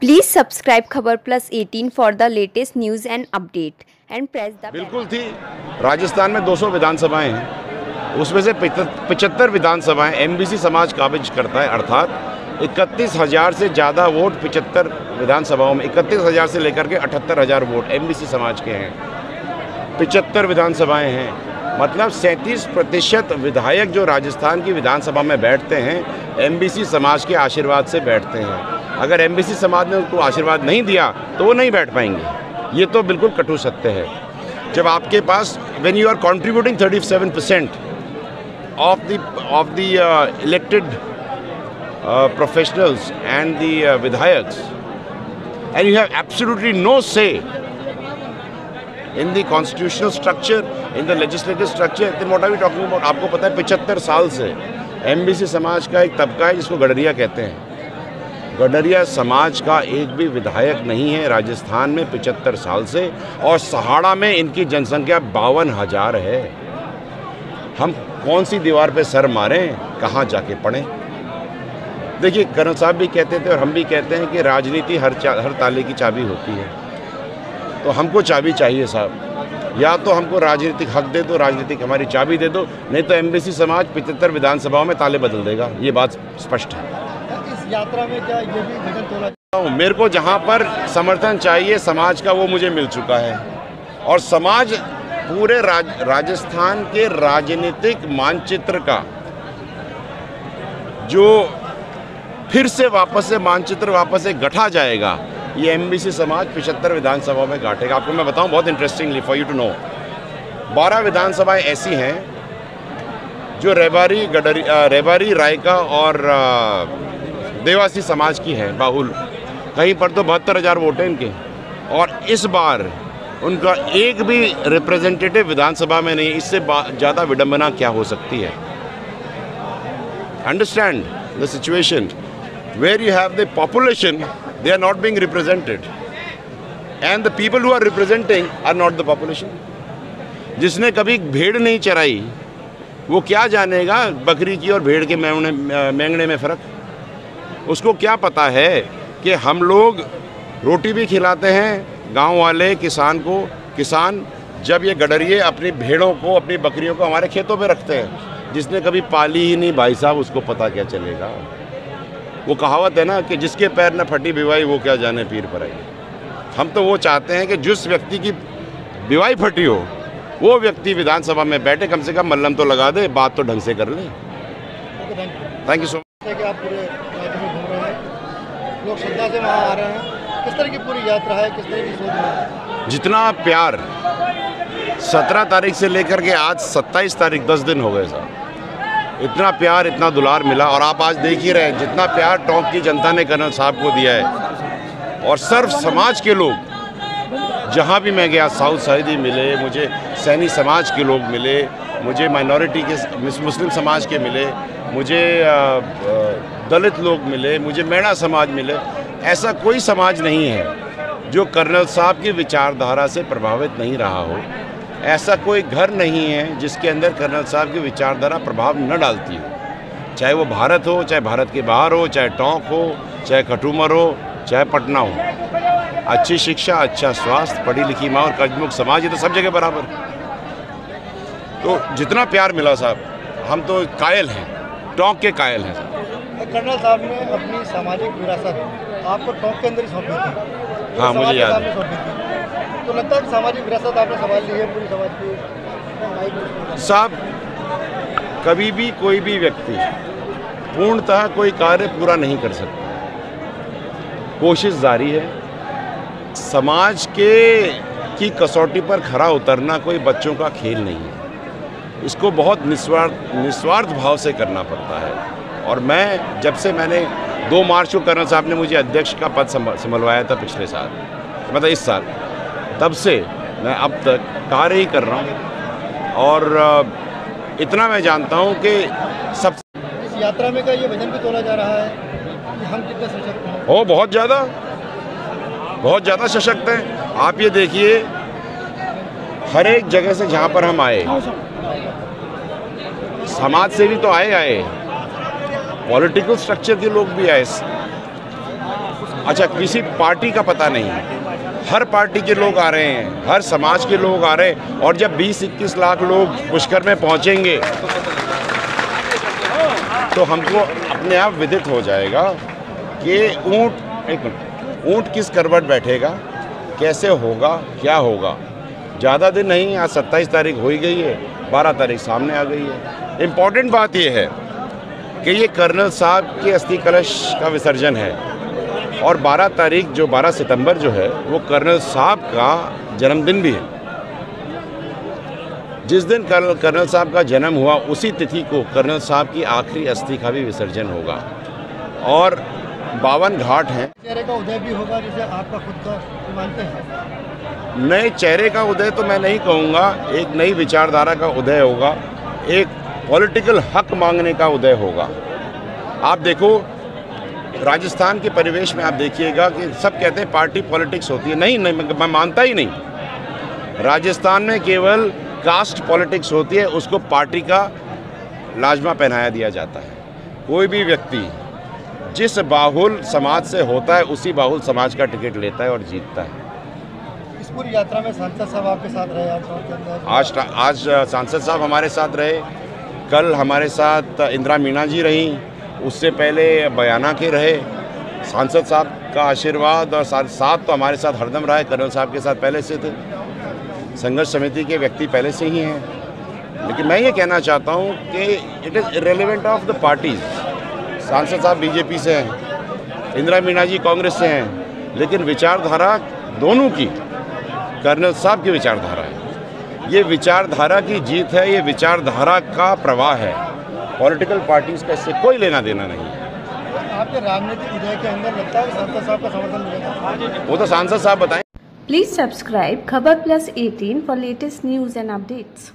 Please subscribe Khabar Plus 18 for the latest news and update and press the बिल्कुल थी। राजस्थान में 200 विधानसभाएं हैं, उसमें से 75 विधानसभाएं एमबीसी समाज काबिज करता है, अर्थात 31,000 से ज़्यादा वोट 75 विधानसभाओं में, 31,000 से लेकर के 78,000 वोट एमबीसी समाज के हैं। 75 विधानसभाएं हैं, मतलब 37% विधायक जो राजस्थान की विधानसभा में बैठते हैं एमबीसी समाज के आशीर्वाद से बैठते हैं। अगर एमबीसी समाज ने उनको आशीर्वाद नहीं दिया तो वो नहीं बैठ पाएंगे। ये तो बिल्कुल कटु सत्य है। जब आपके पास when you are contributing 37% of the elected professionals and the विधायक्स and you have absolutely no say in the constitutional structure, in the legislative structure, then what are we talking about? आपको पता है 75 साल से एमबीसी समाज का एक तबका है जिसको गडरिया कहते हैं। गडरिया समाज का एक भी विधायक नहीं है राजस्थान में 75 साल से, और सहाड़ा में इनकी जनसंख्या 52,000 है। हम कौन सी दीवार पे सर मारें, कहाँ जाके पढ़ें? देखिए, कर्नल साहब भी कहते थे और हम भी कहते हैं कि राजनीति हर ताले की चाबी होती है। तो हमको चाबी चाहिए साहब, या तो हमको राजनीतिक हक दे दो, राजनीतिक हमारी चाबी दे दो, नहीं तो एमबीसी समाज 75 विधानसभाओं में ताले बदल देगा। ये बात स्पष्ट है। यात्रा में क्या ये भी वजन तोला? मेरे को जहाँ पर समर्थन चाहिए समाज का वो मुझे मिल चुका है, और समाज पूरे राजस्थान के राजनीतिक मानचित्र का जो फिर से मानचित्र वापस से गढ़ा जाएगा, ये एमबीसी समाज 75 विधानसभा में गांठेगा। आपको मैं बताऊं बहुत interestingly for you to know, 12 विधानसभाएं ऐसी हैं जो रेवारी, रायका और देवासी समाज की है बाहुल। कहीं पर तो 72,000 वोट हैं इनके, और इस बार उनका एक भी रिप्रेजेंटेटिव विधानसभा में नहीं। इससे ज़्यादा विडंबना क्या हो सकती है? Understand the situation where you have the population, they are not being represented, and the people who are representing are not the population. जिसने कभी भेड़ नहीं चराई वो क्या जानेगा बकरी की और भेड़ के मेंगने में फ़र्क? उसको क्या पता है कि हम लोग रोटी भी खिलाते हैं गांव वाले किसान को। किसान जब ये गडरिये अपनी भेड़ों को, अपनी बकरियों को हमारे खेतों में रखते हैं, जिसने कभी पाली ही नहीं भाई साहब, उसको पता क्या चलेगा? वो कहावत है ना कि जिसके पैर न फटी बिवाई वो क्या जाने पीर पर आई। हम तो वो चाहते हैं कि जिस व्यक्ति की बिवाई फटी हो वो व्यक्ति विधानसभा में बैठे, कम से कम मल्लम तो लगा दे, बात तो ढंग से कर ले। Thank you so much. आप पूरे राज्य में घूम रहे हैं, लोग श्रद्धा से वहाँ आ रहे हैं, किस तरह की पूरी यात्रा है, किस तरह की सोच है? जितना प्यार 17 तारीख से लेकर के आज 27 तारीख 10 दिन हो गए साहब, इतना प्यार, इतना दुलार मिला। और आप आज देख ही रहे हैं जितना प्यार टोंक की जनता ने कर्नल साहब को दिया है, और सर्व समाज के लोग जहाँ भी मैं गया, साउथ साइडी मिले मुझे, सैनी समाज के लोग मिले मुझे, माइनॉरिटी के मुस्लिम समाज के मिले मुझे, दलित लोग मिले मुझे, मेड़ा समाज मिले। ऐसा कोई समाज नहीं है जो कर्नल साहब की विचारधारा से प्रभावित नहीं रहा हो। ऐसा कोई घर नहीं है जिसके अंदर कर्नल साहब की विचारधारा प्रभाव न डालती हो, चाहे वो भारत हो, चाहे भारत के बाहर हो, चाहे टोंक हो, चाहे खटूमर हो, चाहे पटना हो। अच्छी शिक्षा, अच्छा स्वास्थ्य, पढ़ी लिखी माँ और कर्जमुक्त समाज, ये तो सब जगह बराबर। तो जितना प्यार मिला साहब, हम तो कायल हैं, टोंक के कायल हैं साहब। कर्नल साहब ने अपनी सामाजिक विरासत आपको टोंक के अंदर ही सौंपी थी। हाँ, मुझे याद है। तो लगता है कि सामाजिक विरासत आपने संभाल ली है पूरी समाज की? साहब, कभी भी कोई भी व्यक्ति पूर्णतः कोई कार्य पूरा नहीं कर सकता। कोशिश जारी है। समाज की कसौटी पर खरा उतरना कोई बच्चों का खेल नहीं है। इसको बहुत निस्वार्थ भाव से करना पड़ता है। और मैं जब से मैंने 2 मार्च को कर्नल साहब ने मुझे अध्यक्ष का पद संभलवाया था पिछले साल, मतलब इस साल, तब से मैं अब तक कार्य ही कर रहा हूँ। और इतना मैं जानता हूँ कि सब इस यात्रा में का ये वजन भी तोला जा रहा है कि हम कितने सशक्त हैं। हो, बहुत ज़्यादा सशक्त हैं। आप ये देखिए, हर एक जगह से जहाँ पर हम आए, समाज से भी तो आए, पॉलिटिकल स्ट्रक्चर के लोग भी आए, अच्छा, किसी पार्टी का पता नहीं है, हर पार्टी के लोग आ रहे हैं, हर समाज के लोग आ रहे हैं। और जब 20-21 लाख लोग पुष्कर में पहुंचेंगे तो हमको अपने आप विदित हो जाएगा कि ऊंट किस करवट बैठेगा, कैसे होगा, क्या होगा। ज़्यादा दिन नहीं, आज 27 तारीख हो ही गई है, 12 तारीख सामने आ गई है। इम्पॉर्टेंट बात यह है कि ये कर्नल साहब के अस्थि कलश का विसर्जन है और 12 तारीख जो 12 सितंबर जो है वो कर्नल साहब का जन्मदिन भी है। जिस दिन कर्नल साहब का जन्म हुआ उसी तिथि को कर्नल साहब की आखिरी अस्थि का भी विसर्जन होगा। और 52 घाट हैं। चेहरे का उदय भी होगा जिसे आपका खुद का मानते हैं? नए चेहरे का उदय तो मैं नहीं कहूँगा, एक नई विचारधारा का उदय होगा, एक पॉलिटिकल हक मांगने का उदय होगा। आप देखो राजस्थान के परिवेश में, आप देखिएगा कि सब कहते हैं पार्टी पॉलिटिक्स होती है। नहीं, मैं मानता ही नहीं। राजस्थान में केवल कास्ट पॉलिटिक्स होती है, उसको पार्टी का लाजमा पहनाया दिया जाता है। कोई भी व्यक्ति जिस बाहुल समाज से होता है उसी बाहुल समाज का टिकट लेता है और जीतता है। इस पूरी यात्रा में सांसद साहब आपके साथ रहे? आज सांसद साहब हमारे साथ रहे, कल हमारे साथ इंदिरा मीणा जी रहीं, उससे पहले बयाना के रहे। सांसद साहब का आशीर्वाद और साथ तो हमारे साथ हरदम रहा है। कर्नल साहब के साथ पहले से थे, संघर्ष समिति के व्यक्ति पहले से ही हैं। लेकिन मैं ये कहना चाहता हूँ कि it is irrelevant of the parties. सांसद साहब बीजेपी से हैं, इंदिरा मीणा जी कांग्रेस से हैं, लेकिन विचारधारा दोनों की कर्नल साहब की विचारधारा है। ये विचारधारा की जीत है, ये विचारधारा का प्रवाह है। पॉलिटिकल पार्टीज़ का इससे कोई लेना देना नहीं है। आपके राजनीतिक उदय के अंदर लगता है सांसद साहब का समर्थन मिलेगा? वो तो सांसद साहब बताएं। Please subscribe Khabar Plus 18 for latest news and updates.